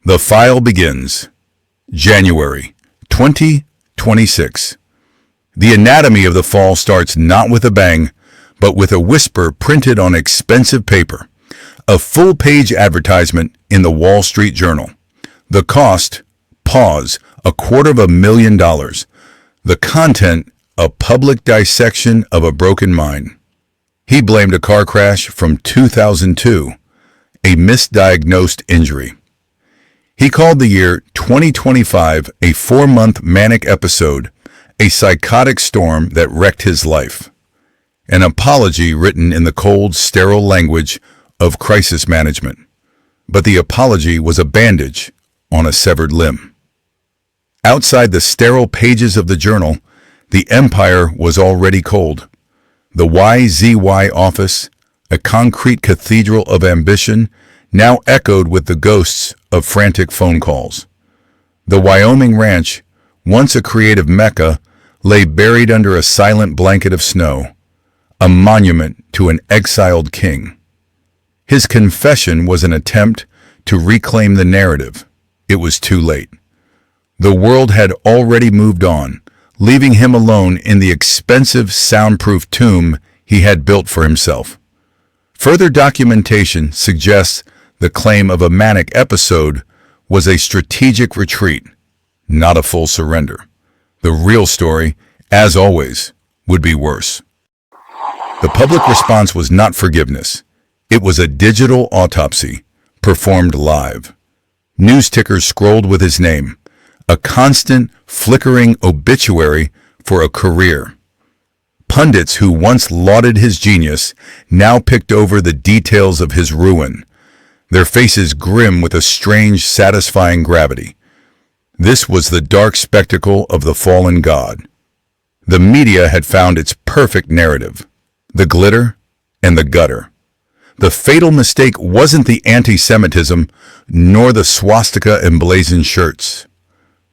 The file begins. January 2026. The anatomy of the fall starts not with a bang, but with a whisper printed on expensive paper. A full-page advertisement in the Wall Street Journal. The cost, pause, $250,000. The content, a public dissection of a broken mind. He blamed a car crash from 2002, a misdiagnosed injury. He called the year 2025 a 4-month manic episode, a psychotic storm that wrecked his life. An apology written in the cold, sterile language of crisis management. But the apology was a bandage on a severed limb. Outside the sterile pages of the journal, the empire was already cold. The YZY office, a concrete cathedral of ambition, now echoed with the ghosts of frantic phone calls. The Wyoming ranch, once a creative mecca, lay buried under a silent blanket of snow, a monument to an exiled king. His confession was an attempt to reclaim the narrative. It was too late. The world had already moved on, leaving him alone in the expensive, soundproof tomb he had built for himself. Further documentation suggests the claim of a manic episode was a strategic retreat, not a full surrender. The real story, as always, would be worse. The public response was not forgiveness. It was a digital autopsy, performed live. News tickers scrolled with his name, a constant, flickering obituary for a career. Pundits who once lauded his genius now picked over the details of his ruin, their faces grim with a strange, satisfying gravity. This was the dark spectacle of the fallen god. The media had found its perfect narrative, the glitter and the gutter. The fatal mistake wasn't the anti-Semitism, nor the swastika emblazoned shirts.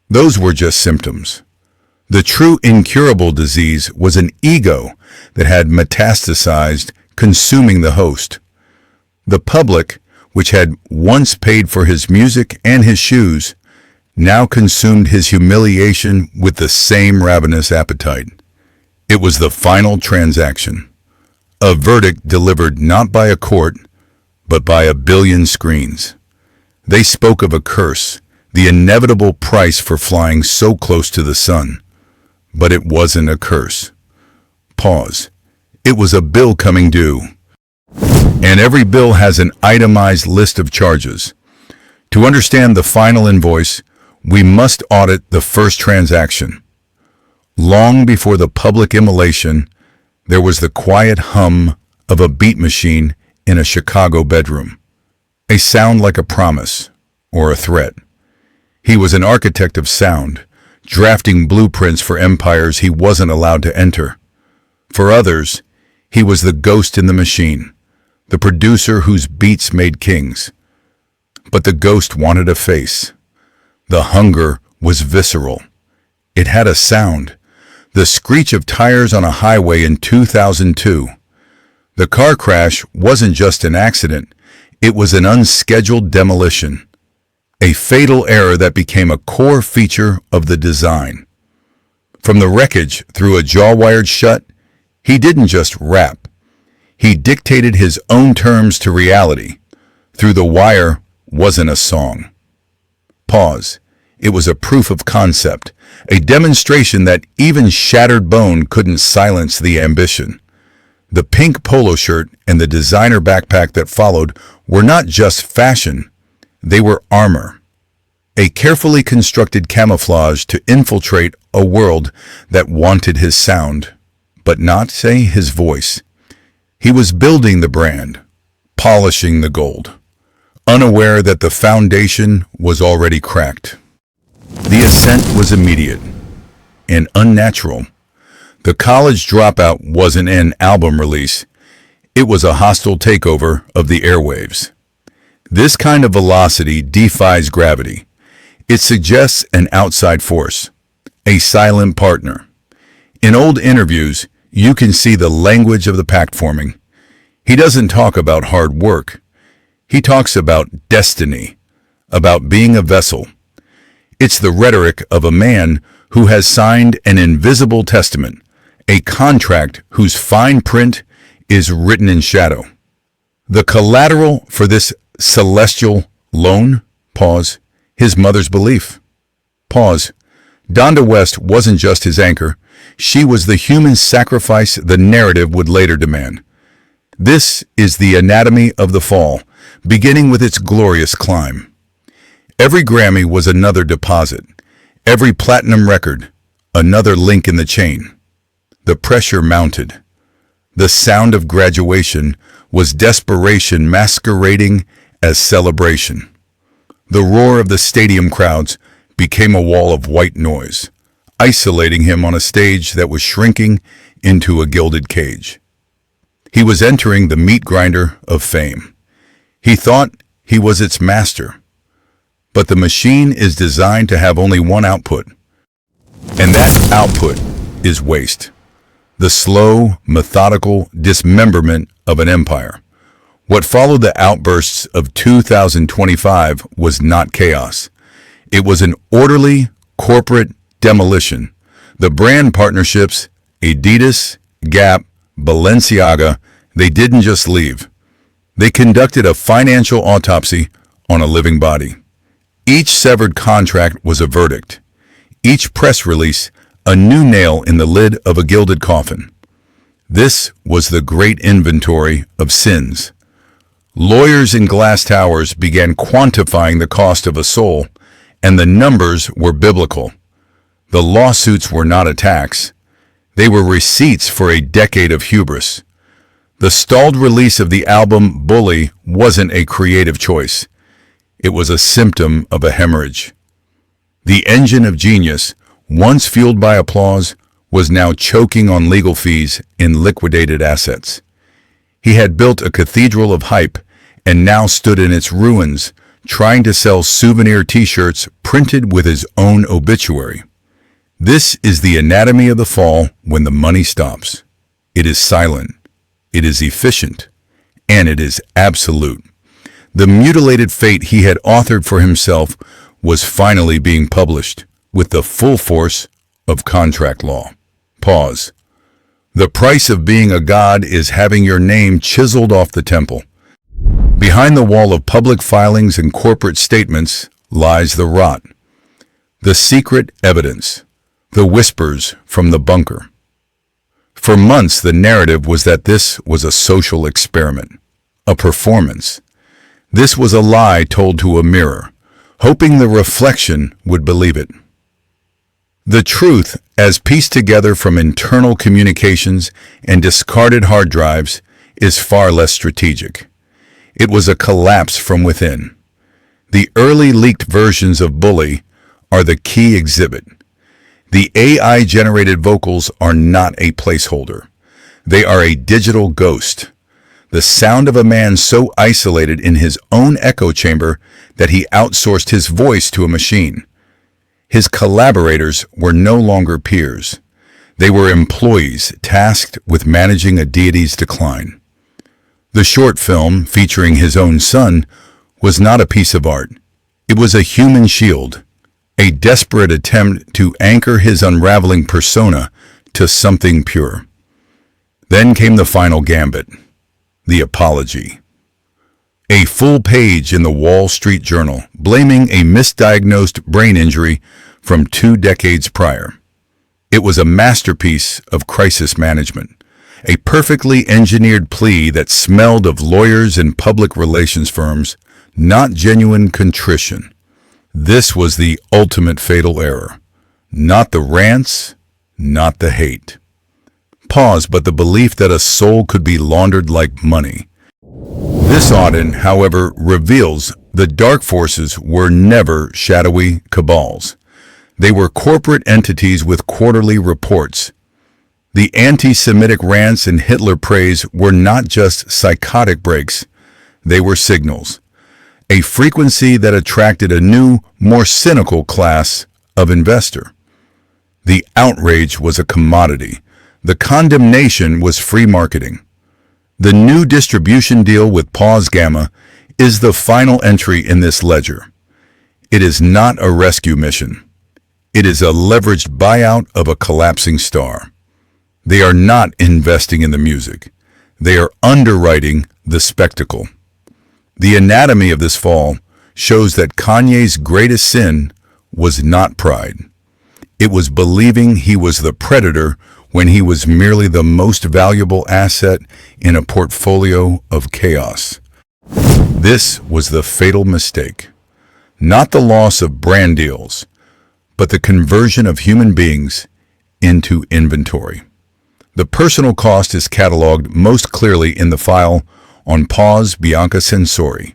Those were just symptoms. The true incurable disease was an ego that had metastasized, consuming the host. The public, which had once paid for his music and his shoes, now consumed his humiliation with the same ravenous appetite. It was the final transaction. A verdict delivered not by a court, but by 1 billion screens. They spoke of a curse, the inevitable price for flying so close to the sun. But it wasn't a curse. Pause. It was a bill coming due. And every bill has an itemized list of charges. To understand the final invoice, we must audit the first transaction. Long before the public immolation, there was the quiet hum of a beat machine in a Chicago bedroom. A sound like a promise or a threat. He was an architect of sound, drafting blueprints for empires he wasn't allowed to enter. For others, he was the ghost in the machine, the producer whose beats made kings. But the ghost wanted a face. The hunger was visceral. It had a sound, the screech of tires on a highway in 2002. The car crash wasn't just an accident, it was an unscheduled demolition. A fatal error that became a core feature of the design. From the wreckage through a jaw wired shut, he didn't just rap. He dictated his own terms to reality. Through the Wire wasn't a song. Pause. It was a proof of concept, a demonstration that even shattered bone couldn't silence the ambition. The pink polo shirt and the designer backpack that followed were not just fashion. They were armor, a carefully constructed camouflage to infiltrate a world that wanted his sound, but not, say, his voice. He was building the brand, polishing the gold, unaware that the foundation was already cracked. The ascent was immediate and unnatural. The college dropout wasn't an album release. It was a hostile takeover of the airwaves. This kind of velocity defies gravity. It suggests an outside force, a silent partner. In old interviews, you can see the language of the pact forming. He doesn't talk about hard work. He talks about destiny, about being a vessel. It's the rhetoric of a man who has signed an invisible testament, a contract whose fine print is written in shadow. The collateral for this celestial loan, pause, his mother's belief. Pause. Donda West wasn't just his anchor. She was the human sacrifice the narrative would later demand. This is the anatomy of the fall, beginning with its glorious climb. Every Grammy was another deposit. Every platinum record, another link in the chain. The pressure mounted. The sound of graduation was desperation masquerading as celebration. The roar of the stadium crowds became a wall of white noise, isolating him on a stage that was shrinking into a gilded cage. He was entering the meat grinder of fame. He thought he was its master. But the machine is designed to have only one output. And that output is waste. The slow, methodical dismemberment of an empire. What followed the outbursts of 2025 was not chaos. It was an orderly, corporate demolition. The brand partnerships, Adidas, Gap, Balenciaga, they didn't just leave. They conducted a financial autopsy on a living body. Each severed contract was a verdict. Each press release, a new nail in the lid of a gilded coffin. This was the great inventory of sins. Lawyers in glass towers began quantifying the cost of a soul, and the numbers were biblical. The lawsuits were not attacks. They were receipts for a decade of hubris. The stalled release of the album Bully wasn't a creative choice. It was a symptom of a hemorrhage. The engine of genius, once fueled by applause, was now choking on legal fees in liquidated assets. He had built a cathedral of hype and now stood in its ruins, trying to sell souvenir t-shirts printed with his own obituary. This is the anatomy of the fall when the money stops. It is silent, it is efficient, and it is absolute. The mutilated fate he had authored for himself was finally being published with the full force of contract law. Pause. The price of being a god is having your name chiseled off the temple. Behind the wall of public filings and corporate statements lies the rot, the secret evidence, the whispers from the bunker. For months, the narrative was that this was a social experiment, a performance. This was a lie told to a mirror, hoping the reflection would believe it. The truth, as pieced together from internal communications and discarded hard drives, is far less strategic. It was a collapse from within. The early leaked versions of Bully are the key exhibit. The AI-generated vocals are not a placeholder. They are a digital ghost. The sound of a man so isolated in his own echo chamber that he outsourced his voice to a machine. His collaborators were no longer peers. They were employees tasked with managing a deity's decline. The short film, featuring his own son, was not a piece of art. It was a human shield, a desperate attempt to anchor his unraveling persona to something pure. Then came the final gambit. The apology. A full page in the Wall Street Journal blaming a misdiagnosed brain injury from 2 decades prior. It was a masterpiece of crisis management, a perfectly engineered plea that smelled of lawyers and public relations firms, not genuine contrition. This was the ultimate fatal error. Not the rants, not the hate. Pause, but the belief that a soul could be laundered like money. This audit, however, reveals the dark forces were never shadowy cabals. They were corporate entities with quarterly reports. The anti-Semitic rants and Hitler praise were not just psychotic breaks, they were signals. A frequency that attracted a new, more cynical class of investor. The outrage was a commodity. The condemnation was free marketing. The new distribution deal with Pause Gamma is the final entry in this ledger. It is not a rescue mission. It is a leveraged buyout of a collapsing star. They are not investing in the music. They are underwriting the spectacle. The anatomy of this fall shows that Kanye's greatest sin was not pride. It was believing he was the predator when he was merely the most valuable asset in a portfolio of chaos. This was the fatal mistake. Not the loss of brand deals, but the conversion of human beings into inventory. The personal cost is cataloged most clearly in the file on Pause Bianca Sensori.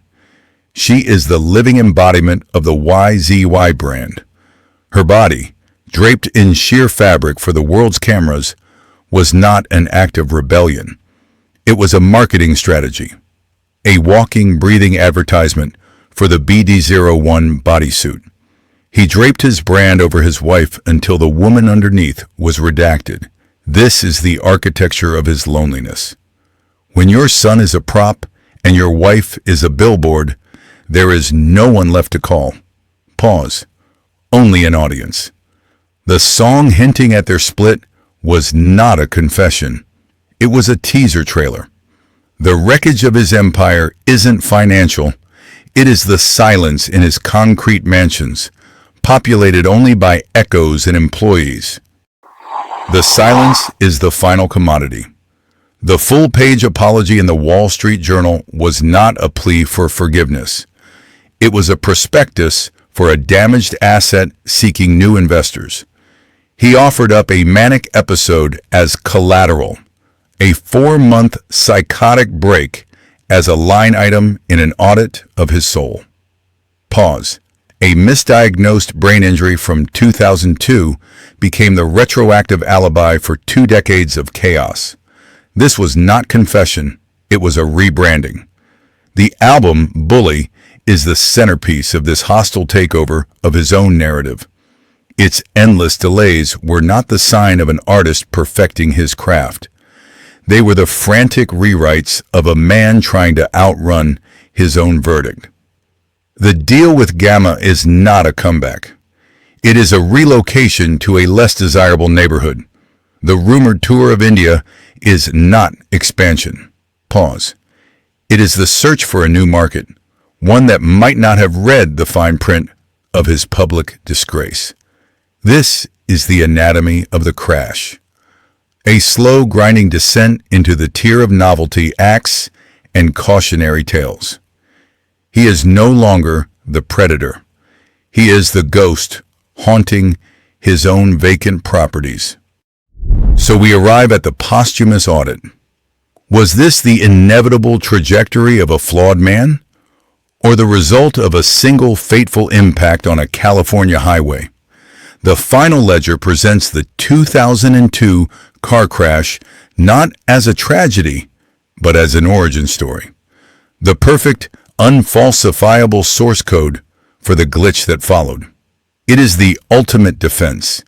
She is the living embodiment of the YZY brand. Her body, draped in sheer fabric for the world's cameras, was not an act of rebellion. It was a marketing strategy, a walking, breathing advertisement for the BD01 bodysuit. He draped his brand over his wife until the woman underneath was redacted. This is the architecture of his loneliness. When your son is a prop and your wife is a billboard, there is no one left to call. Pause. Only an audience. The song hinting at their split was not a confession. It was a teaser trailer. The wreckage of his empire isn't financial. It is the silence in his concrete mansions, populated only by echoes and employees. The silence is the final commodity. The full-page apology in the Wall Street Journal was not a plea for forgiveness. It was a prospectus for a damaged asset seeking new investors. He offered up a manic episode as collateral, a 4-month psychotic break as a line item in an audit of his soul. Pause. A misdiagnosed brain injury from 2002 became the retroactive alibi for 2 decades of chaos. This was not confession, it was a rebranding. The album, Bully, is the centerpiece of this hostile takeover of his own narrative. Its endless delays were not the sign of an artist perfecting his craft. They were the frantic rewrites of a man trying to outrun his own verdict. The deal with Gamma is not a comeback. It is a relocation to a less desirable neighborhood. The rumored tour of India is not expansion. Pause. It is the search for a new market, one that might not have read the fine print of his public disgrace. This is the anatomy of the crash. A slow, grinding descent into the tier of novelty acts and cautionary tales. He is no longer the predator. He is the ghost haunting his own vacant properties. So we arrive at the posthumous audit. Was this the inevitable trajectory of a flawed man, or the result of a single fateful impact on a California highway? The final ledger presents the 2002 car crash not as a tragedy, but as an origin story. The perfect, unfalsifiable source code for the glitch that followed. It is the ultimate defense.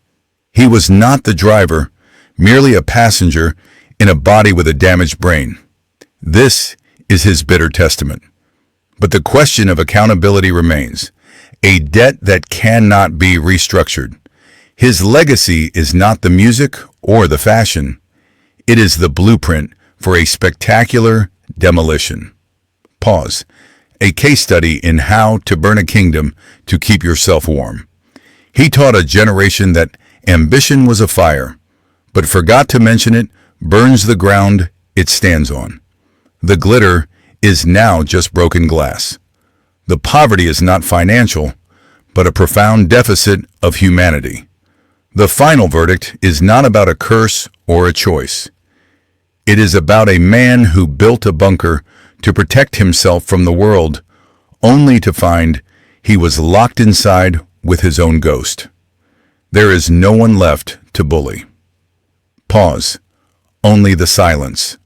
He was not the driver, merely a passenger in a body with a damaged brain. This is his bitter testament. But the question of accountability remains, a debt that cannot be restructured. His legacy is not the music or the fashion. It is the blueprint for a spectacular demolition. Pause. A case study in how to burn a kingdom to keep yourself warm. He taught a generation that ambition was a fire, but forgot to mention it burns the ground it stands on. The glitter is now just broken glass. The poverty is not financial, but a profound deficit of humanity. The final verdict is not about a curse or a choice. It is about a man who built a bunker to protect himself from the world, only to find he was locked inside with his own ghost. There is no one left to bully. Pause. Only the silence.